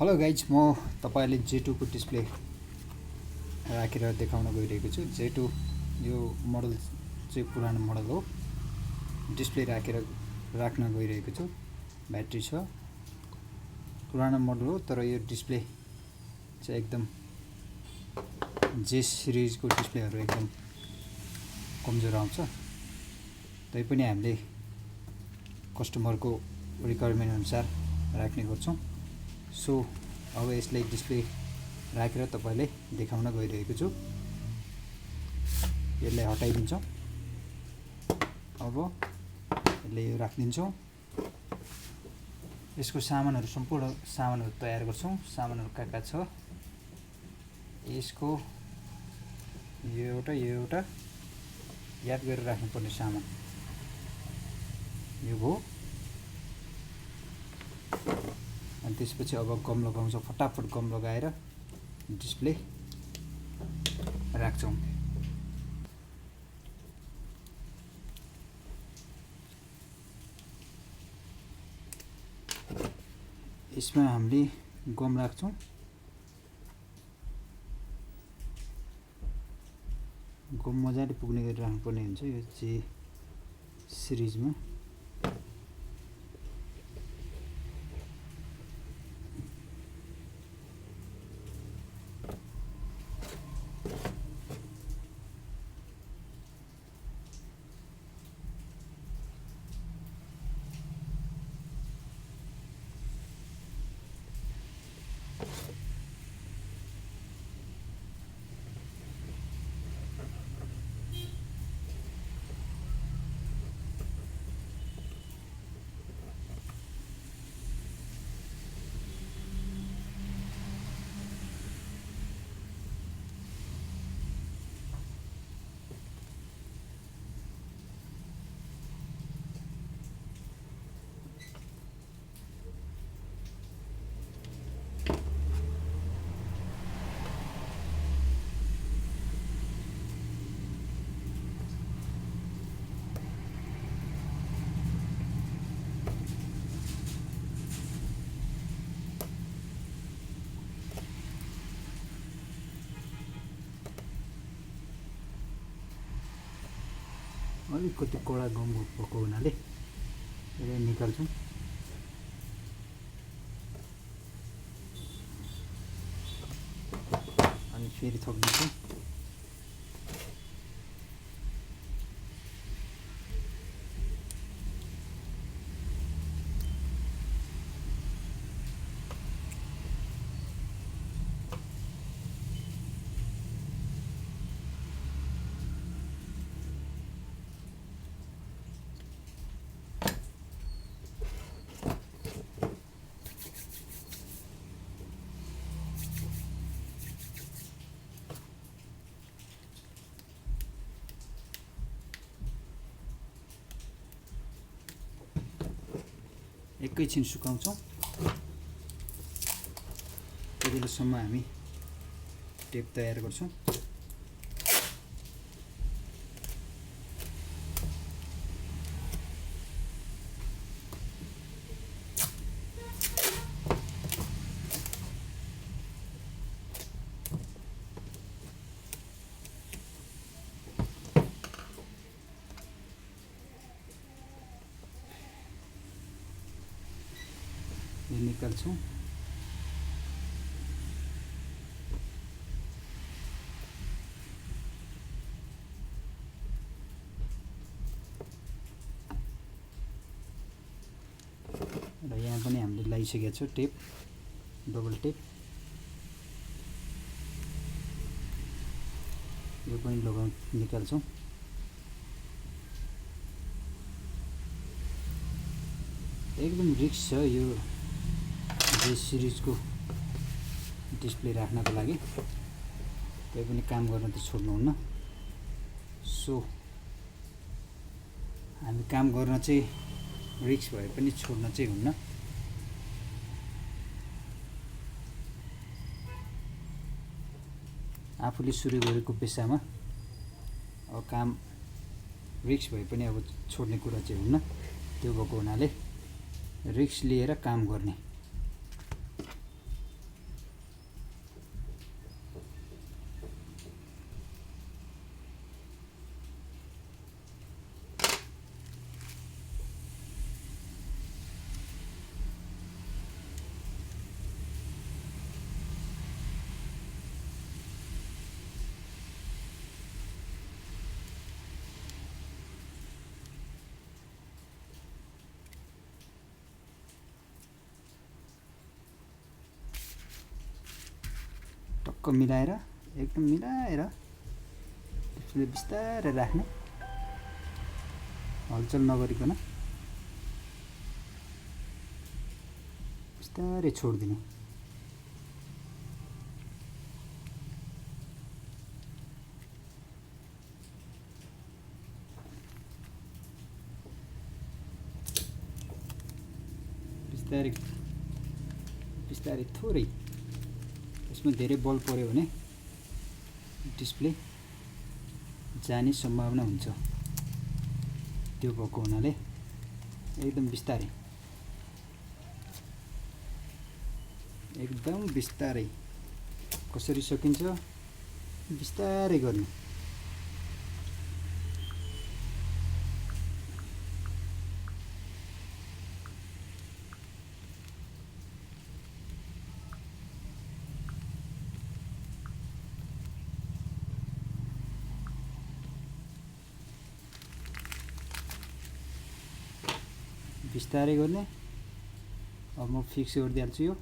Hello guys, म तपाईहरुले J2 को डिस्प्ले राखेर देखाउन गइरहेको छु। J2 यो मोडल चाहिँ पुरानो मोडल हो। डिस्प्ले राख्न गइरहेको छु। ब्याट्री छ, पुरानो मोडल हो, तर यो डिस्प्ले चाहिँ एकदम J सिरिज को डिस्प्लेहरु एकदम कमजोर आउँछ। तैपनि हामीले कस्टमरको रिक्वायरमेन्ट अनुसार राख्ने गर्छौं। सो अब यसलाई डिस्प्ले राखेर तपाईलाई देखाउन गइरहेको छु। यसलाई हटाइदिन्छौं। अब यसले यो राखिदिन्छौं। यसको सामानहरु सम्पूर्ण सामानहरु तयार गर्छौं। सामानहरु का छ, यसको यो एउटा याद गरेर राख्नुपर्ने सामान यो हो। अनि त्यसपछि अब गम लगाउँछौं। फटाफट गम लगाएर डिस्प्ले राख्छौं। यसमा हामीले गम राख्छौं। गम मजाले पुग्ने गरी राख्नुपर्ने हुन्छ यो J सिरिजमा। अलिकति कडा गम भएको हुनाले यसलाई निकाल्छौं। अनि फेरि थप्दिन्छौं। एकैछिन सुकाउँछौं। त्यतिबेलासम्म हामी टेप तयार गर्छौं। यो निकाल्छौं। र यहाँ पनि हामीले लगाइसकेका छौं टेप, डबल टेप। यो पनि निकाल्छौं। एकदम रिस्क छ यो J सिरिज को डिस्प्ले राख्नको लागि। तै पनि काम गर्न त छोड्नुहुन्न। सो हामी काम गर्न चाहिँ रिस्क भए पनि छोड्न चाहिँ हुन्न। आफूले सुरु गरेको पेशामा अब काम रिस्क भए पनि अब छोड्ने कुरा चाहिँ हुन्न। त्यो भएको हुनाले रिस्क लिएर काम गर्ने। टक्क मिलाएर एकदम मिलाएर डिस्प्ले बिस्तारै राख्ने, हलचल नगरिकन बिस्तारै छोडिदिने। बिस्तारै बिस्तारै थोरै, यसमा धेरै बल पर्यो भने डिस्प्ले जाने सम्भावना हुन्छ। त्यो भएको हुनाले एकदम बिस्तारै, एकदम बिस्तारै, कसरी सकिन्छ बिस्तारै गर्ने। बिस्तारै गर्ने। अब म फिक्स गरिदिहाल्छु यो।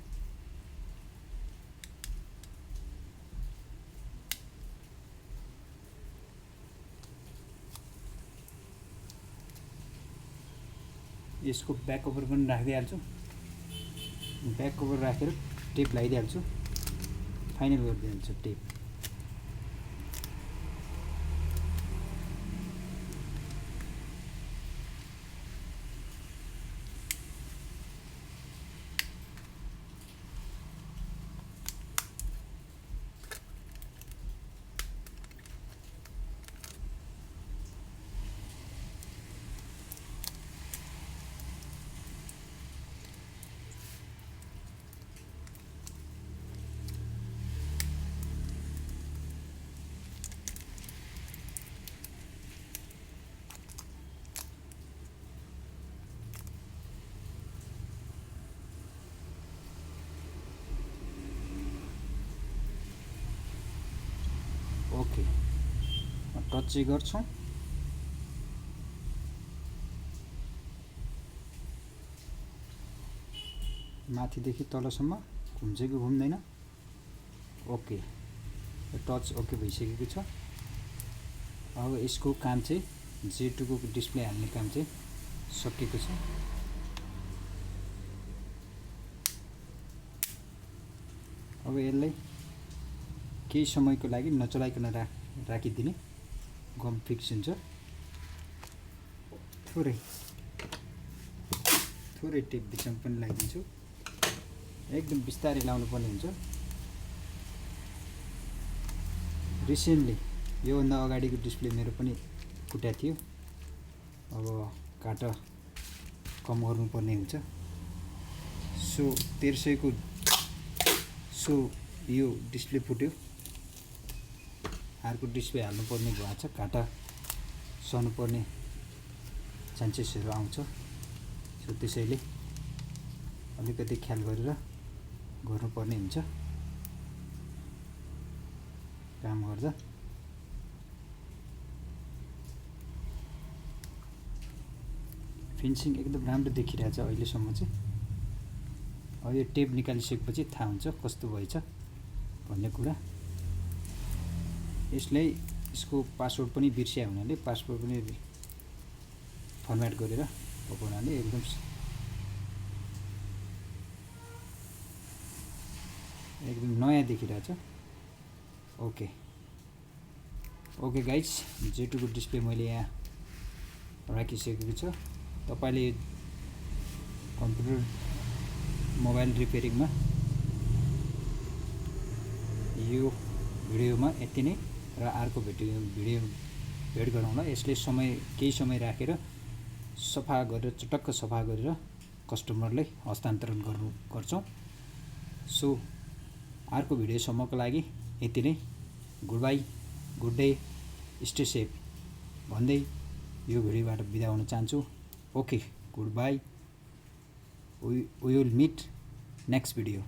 यसको ब्याक कभर पनि राखिदिइहाल्छु। ब्याक कभर राखेर टेप लगाइदिइहाल्छु, फाइनल गरिदिइहाल्छु टेप। ओके, टच चाहिँ गर्छु। माथिदेखि तलसम्म घुम्छ कि घुम्दैन। ओके, टच ओके भइसकेको छ। अब यसको काम चाहिँ J2 को डिस्प्ले हाल्ने काम चाहिँ सकिएको छ। अब यसलाई केही समयको लागि नचलाइकन राखिदिने, गम फिक्स हुन्छ। थोरै थोरै टेप बिचमा पनि लगाइदिन्छु। एकदम बिस्तारै लाउनु पर्ने हुन्छ। रिसेन्टली योभन्दा अगाडिको डिस्प्ले मेरो पनि फुटेको थियो। अब काट कम गर्नुपर्ने हुन्छ। सो 1300 को यो डिस्प्ले फुट्यो। अर्को डिस्प्ले हाल्नुपर्ने भएको छ, काटा सर्नुपर्ने चान्सेसहरू आउँछ। सो त्यसैले अलिकति ख्याल गरेर गर्नुपर्ने हुन्छ काम गर्दा। फिनिसिङ एकदम राम्रो देखिरहेछ अहिलेसम्म चाहिँ। अब यो टेप निकालिसकेपछि थाहा हुन्छ कस्तो भएछ भन्ने कुरा। यसको पासवर्ड पनि बिर्सिया हुनाले पासवर्ड पनि फर्मेट गरेर भएको हुनाले एकदम नयाँ देखिरहेछ। ओके ओके गाइज, J2 को डिस्प्ले मैले यहाँ राखिसकेको छु। तपाईले कम्प्युटर मोबाइल रिपेयरिङमा यो भिडियोमा यति नै, र अर्को भिडियो भेट गरौँला। यसले केही समय राखेर सफा गरेर चटक्क सफा गरेर कस्टमरलाई हस्तान्तरण गर्छौं। सो अर्को भिडियोसम्मको लागि यति नै। Good by, good day, stay safe भन्दै यो भिडियोबाट बिदा हुन चाहन्छु। Okay, good by, we will meet next video.